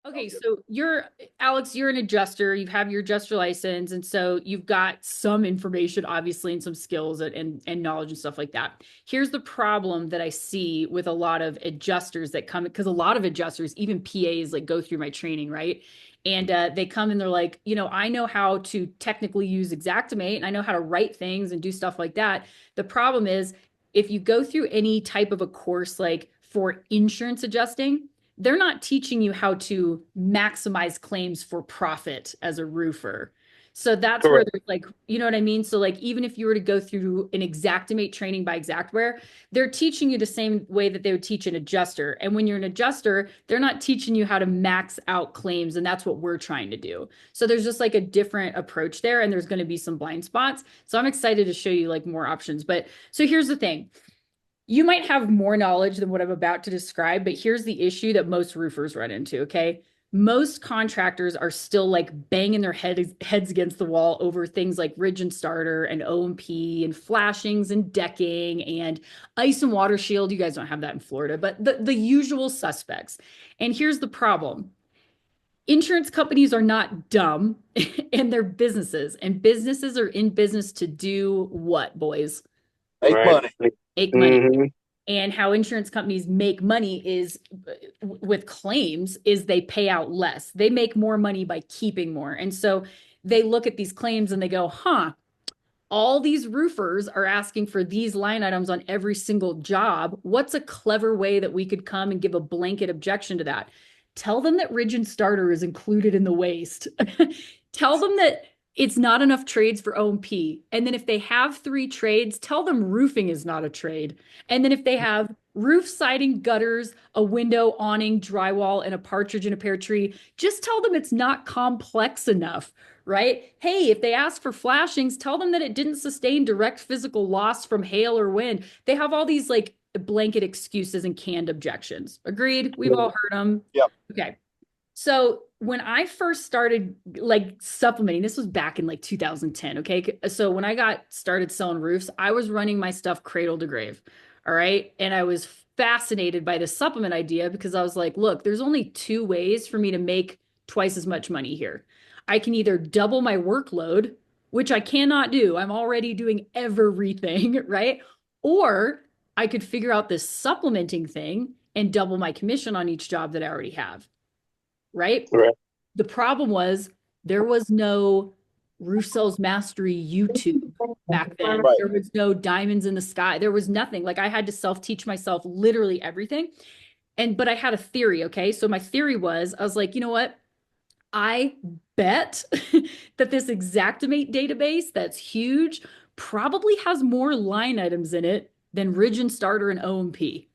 Okay, so Alex, you're an adjuster. You have your adjuster license, and so you've got some information, obviously, and some skills and knowledge and stuff like that. Here's the problem that I see with a lot of adjusters that come, because a lot of adjusters, even PAs, like go through my training, right? And they come and they're like, I know how to technically use Xactimate and I know how to write things and do stuff like that. The problem is if you go through any type of a course like for insurance adjusting, they're not teaching you how to maximize claims for profit as a roofer. So that's where Correct. there's like, you know what I mean? So like even if you were to go through an Xactimate training by Xactware, they're teaching you the same way that they would teach an adjuster. And when you're an adjuster, they're not teaching you how to max out claims. And that's what we're trying to do. So there's just like a different approach there, and there's going to be some blind spots. So I'm excited to show you like more options. But so here's the thing. You might have more knowledge than what I'm about to describe, but here's the issue that most roofers run into, okay? Most contractors are still like banging their heads against the wall over things like ridge and starter and O&P and flashings and decking and ice and water shield. You guys don't have that in Florida, but the usual suspects. And here's the problem. Insurance companies are not dumb and they're businesses, and businesses are in business to do what, boys? Make Right. money. Make money. hmm And how insurance companies make money is with claims is they pay out less. They make more money by keeping more. And so they look at these claims and they go, huh, all these roofers are asking for these line items on every single job. What's a clever way that we could come and give a blanket objection to that? Tell them that ridge and starter is included in the waste. Tell them that it's not enough trades for O&P. And then if they have 3 trades, tell them roofing is not a trade. And then if they have roof siding, gutters, a window, awning, drywall, and a partridge in a pear tree, just tell them it's not complex enough, right? Hey, if they ask for flashings, tell them that it didn't sustain direct physical loss from hail or wind. They have all these like blanket excuses and canned objections. Agreed? We've all heard them. Yep. Okay. So when I first started like supplementing, this was back in like 2010. Okay. So when I got started selling roofs, I was running my stuff cradle to grave. All right. And I was fascinated by the supplement idea because I was like, look, there's only 2 ways for me to make twice as much money here. I can either double my workload, which I cannot do. I'm already doing everything, right? Or I could figure out this supplementing thing and double my commission on each job that I already have, right? Right. The problem was there was no Roof Sales Mastery YouTube back then. Right. There was no diamonds in the sky. There was nothing. Like I had to self-teach myself literally everything. But I had a theory, okay? So my theory was, I was like, you know what? I bet that this Xactimate database that's huge probably has more line items in it than Ridge and Starter and O&P,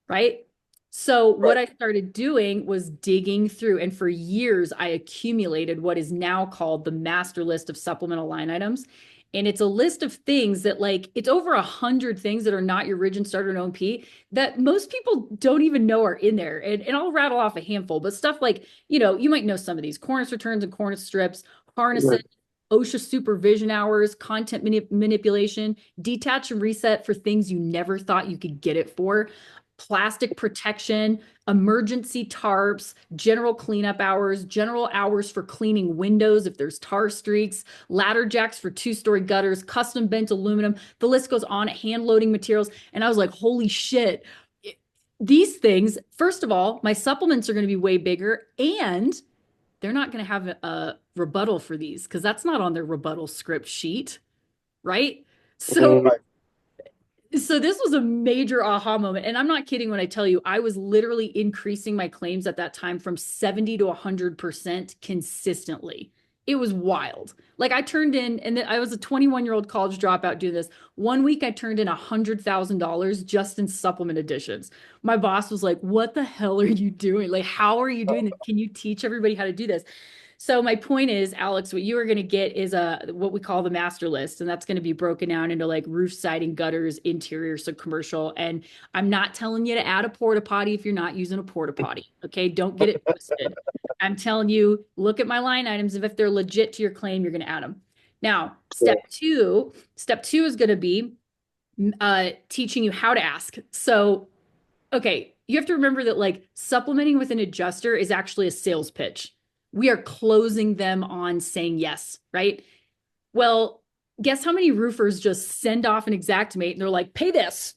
right? So what Right. I started doing was digging through, and for years I accumulated what is now called the master list of supplemental line items. And it's a list of things that like it's over 100 things that are not your Ridge and Starter and OMP that most people don't even know are in there. And I'll rattle off a handful, but stuff like, you might know some of these cornice returns and cornice strips, harnesses, Right. OSHA supervision hours, content manipulation, detach and reset for things you never thought you could get it for, plastic protection, emergency tarps, general cleanup hours, general hours for cleaning windows if there's tar streaks, ladder jacks for 2-story gutters, custom bent aluminum. The list goes on, hand loading materials. And I was like, holy shit. These things, first of all, my supplements are going to be way bigger and they're not going to have a rebuttal for these because that's not on their rebuttal script sheet, right? So Mhm. Right. so this was a major aha moment. And I'm not kidding when I tell you, I was literally increasing my claims at that time from 70 to 100% consistently. It was wild. Like I turned in, and I was a 21-year-old college dropout doing this. One week I turned in $100,000 just in supplement additions. My boss was like, what the hell are you doing? Like, how are you doing this? Can you teach everybody how to do this? So my point is, Alex, what you are going to get is what we call the master list, and that's going to be broken down into like roof siding, gutters, interior, so commercial. And I'm not telling you to add a porta potty if you're not using a porta potty. Okay, don't get it twisted. I'm telling you, look at my line items. If they're legit to your claim, you're going to add them. Now, step two is going to be teaching you how to ask. So, okay, you have to remember that like supplementing with an adjuster is actually a sales pitch. We are closing them on saying yes, right? Well, guess how many roofers just send off an Xactimate and they're like, pay this.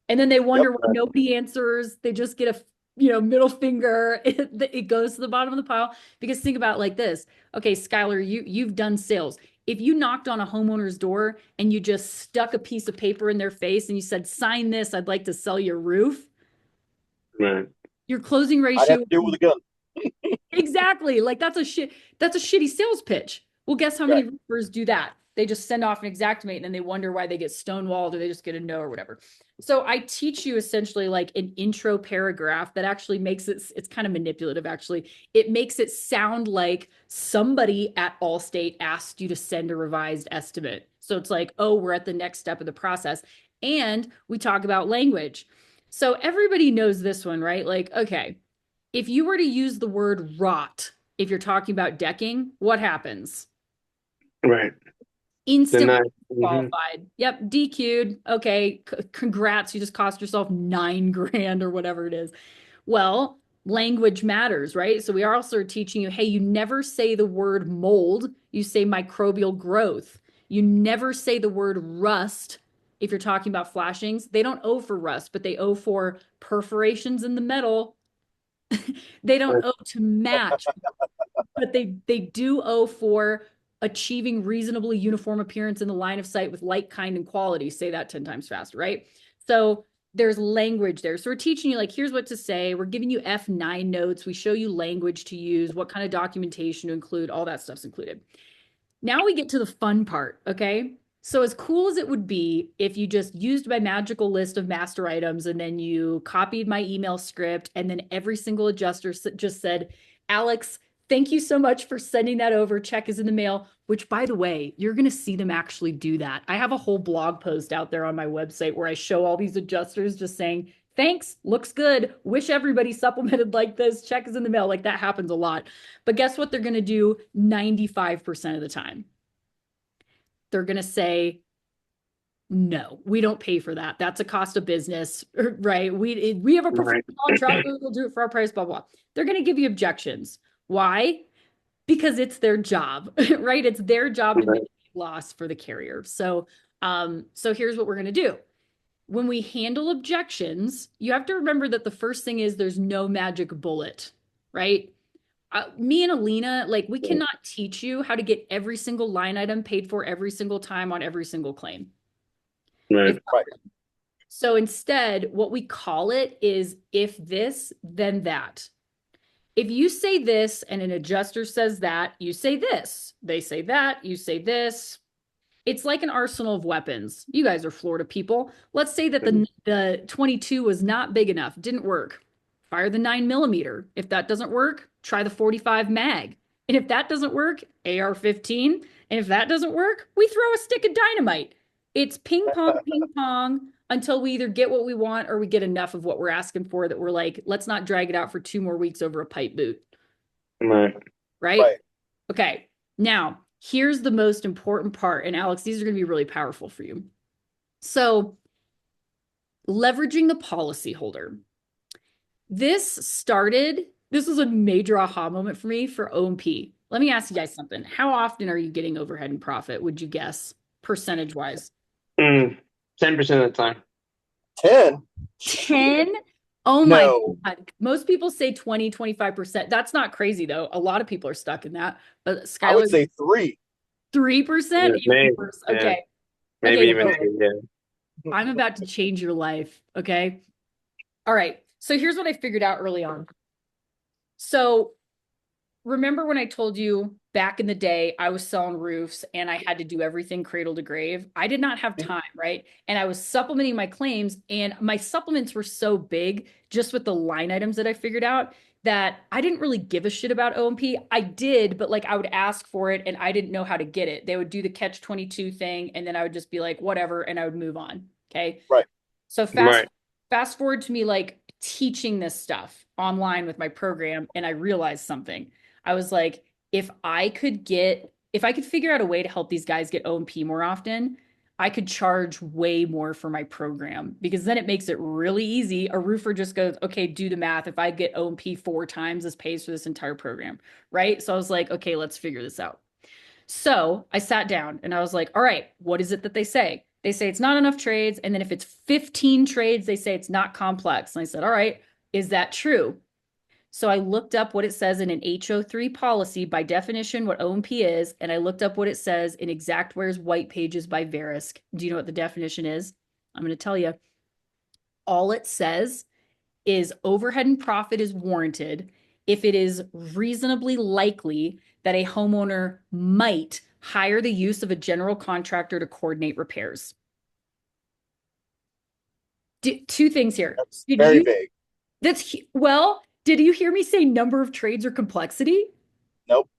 And then they Yep. wonder why nobody answers. They just get a middle finger. It goes to the bottom of the pile. Because think about it like this. Okay, Skylar, you've done sales. If you knocked on a homeowner's door and you just stuck a piece of paper in their face and you said, sign this, I'd like to sell your roof, Right. your closing I'd have ratio. to deal with a gun. Exactly. Like that's a shitty sales pitch. Well, guess how many Right. roofers do that? They just send off an Xactimate and then they wonder why they get stonewalled or they just get a no or whatever. So I teach you essentially like an intro paragraph that actually makes it's kind of manipulative actually. It makes it sound like somebody at Allstate asked you to send a revised estimate. So it's like, oh, we're at the next step of the process. And we talk about language. So everybody knows this one, right? Like, okay, if you were to use the word rot, if you're talking about decking, what happens? Right. Instantly Then I, qualified. Yep, DQ'd. Okay, congrats. You just cost yourself 9 grand or whatever it is. Well, language matters, right? So we are also teaching you, hey, you never say the word mold, you say microbial growth. You never say the word rust if you're talking about flashings. They don't owe for rust, but they owe for perforations in the metal. They don't owe to match, but they do owe for achieving reasonably uniform appearance in the line of sight with light, kind, and quality. Say that 10 times faster, right? So there's language there. So we're teaching you like, here's what to say. We're giving you F9 notes. We show you language to use, what kind of documentation to include, all that stuff's included. Now we get to the fun part, okay? So as cool as it would be if you just used my magical list of master items and then you copied my email script and then every single adjuster just said, Alex, thank you so much for sending that over. Check is in the mail, which by the way, you're going to see them actually do that. I have a whole blog post out there on my website where I show all these adjusters just saying, thanks, looks good. Wish everybody supplemented like this. Check is in the mail. Like that happens a lot. But guess what they're going to do 95% of the time? They're going to say, no, we don't pay for that. That's a cost of business, right? We have a preferred right. contract. We'll do it for our price, blah, blah. They're going to give you objections. Why? Because it's their job, right? It's their job to Right. mitigate loss for the carrier. So here's what we're going to do. When we handle objections, you have to remember that the first thing is there's no magic bullet, right? Me and Alina, like we cannot teach you how to get every single line item paid for every single time on every single claim. Right. It's not Right. real. So instead, what we call it is if this, then that. If you say this and an adjuster says that, you say this. They say that, you say this. It's like an arsenal of weapons. You guys are Florida people. Let's say that the 22 was not big enough, didn't work. Fire the 9mm. If that doesn't work, try the 45 mag. And if that doesn't work, AR-15. And if that doesn't work, we throw a stick of dynamite. It's ping pong until we either get what we want or we get enough of what we're asking for that we're like, let's not drag it out for 2 more weeks over a pipe boot. Right. Right? Right. Okay. Now, here's the most important part. And Alex, these are going to be really powerful for you. So, leveraging the policyholder. This was a major aha moment for me for O&P. Let me ask you guys something. How often are you getting overhead and profit, would you guess, percentage wise? 10% of the time. 10? Oh my No. God. Most people say 20, 25%. That's not crazy though. A lot of people are stuck in that. But I would Skylar, say 3. 3%? Yeah, Even maybe. worse. Yeah. Okay. Maybe Okay, even so 2. Yeah. I'm about to change your life. Okay. All right. So here's what I figured out early on. So remember when I told you back in the day, I was selling roofs and I had to do everything cradle to grave? I did not have time, right? And I was supplementing my claims, and my supplements were so big just with the line items that I figured out that I didn't really give a shit about O&P. I did, but like I would ask for it and I didn't know how to get it. They would do the catch 22 thing and then I would just be like, whatever, and I would move on. Okay. Right. So Right. fast forward to me like teaching this stuff online with my program, and I realized something. I was like, if I could figure out a way to help these guys get O&P more often, I could charge way more for my program because then it makes it really easy. A roofer just goes, okay, do the math. If I get O&P 4 times, this pays for this entire program, right? So I was like, okay, let's figure this out. So I sat down and I was like, all right, what is it that they say? They say it's not enough trades. And then if it's 15 trades, they say it's not complex. And I said, all right, is that true? So I looked up what it says in an HO3 policy by definition, what O&P is, and I looked up what it says in Xactware's white pages by Verisk. Do you know what the definition is? I'm going to tell you. All it says is overhead and profit is warranted if it is reasonably likely that a homeowner might hire the use of a general contractor to coordinate repairs. Two things here. That's very vague. Did you hear me say number of trades or complexity? Nope.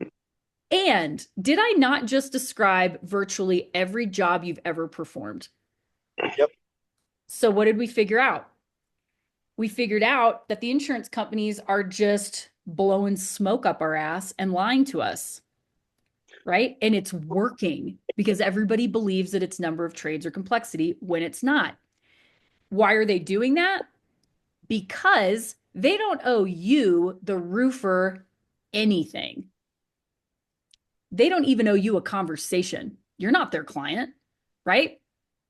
And did I not just describe virtually every job you've ever performed? Yep. So what did we figure out? We figured out that the insurance companies are just blowing smoke up our ass and lying to us, right? And it's working because everybody believes that it's number of trades or complexity when it's not. Why are they doing that? Because they don't owe you, the roofer, anything. They don't even owe you a conversation. You're not their client, right?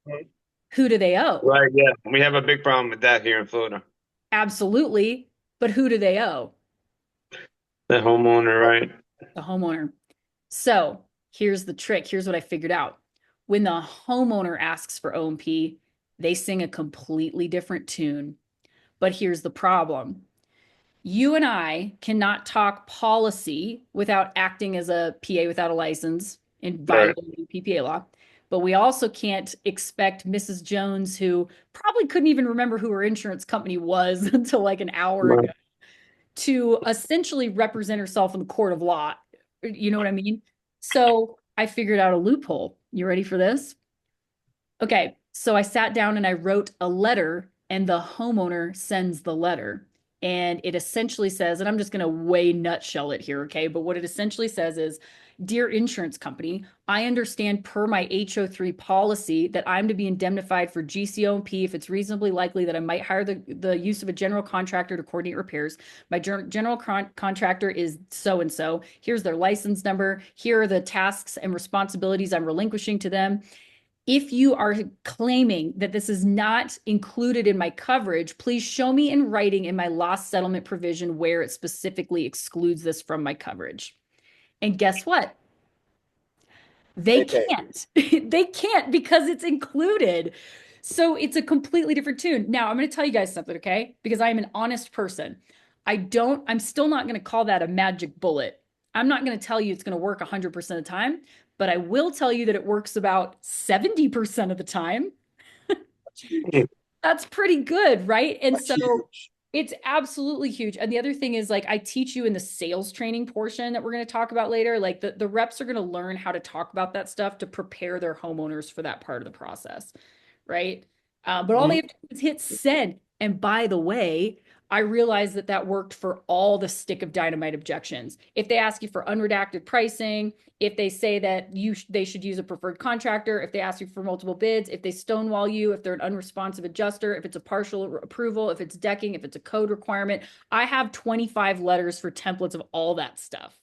Right. Who do they owe? Right, yeah. We have a big problem with that here in Florida. Absolutely. But who do they owe? The homeowner, right? The homeowner. So here's the trick. Here's what I figured out. When the homeowner asks for O&P, they sing a completely different tune. But here's the problem. You and I cannot talk policy without acting as a PA without a license in violating PPA law. But we also can't expect Mrs. Jones, who probably couldn't even remember who her insurance company was until like an hour ago, to essentially represent herself in the court of law. You know what I mean? So I figured out a loophole. You ready for this? Okay, so I sat down and I wrote a letter, and the homeowner sends the letter. And it essentially says, and I'm just going to way nutshell it here, okay? But what it essentially says is, dear insurance company, I understand per my HO3 policy that I'm to be indemnified for GCO&P if it's reasonably likely that I might hire the use of a general contractor to coordinate repairs. My general contractor is so-and-so. Here's their license number. Here are the tasks and responsibilities I'm relinquishing to them. If you are claiming that this is not included in my coverage, please show me in writing in my loss settlement provision where it specifically excludes this from my coverage. And guess what? They can't. They can't because it's included. So it's a completely different tune. Now, I'm going to tell you guys something, okay? Because I'm an honest person. I'm still not going to call that a magic bullet. I'm not going to tell you it's going to work 100% of the time, but I will tell you that it works about 70% of the time. That's pretty good, right? And That's so huge. it's absolutely huge. And the other thing is, like, I teach you in the sales training portion that we're going to talk about later, like the reps are going to learn how to talk about that stuff to prepare their homeowners for that part of the process, right? But all they have to do is hit send. And by the way, I realized that that worked for all the stick of dynamite objections. If they ask you for unredacted pricing, if they say that they should use a preferred contractor, if they ask you for multiple bids, if they stonewall you, if they're an unresponsive adjuster, if it's a partial approval, if it's decking, if it's a code requirement, I have 25 letters for templates of all that stuff.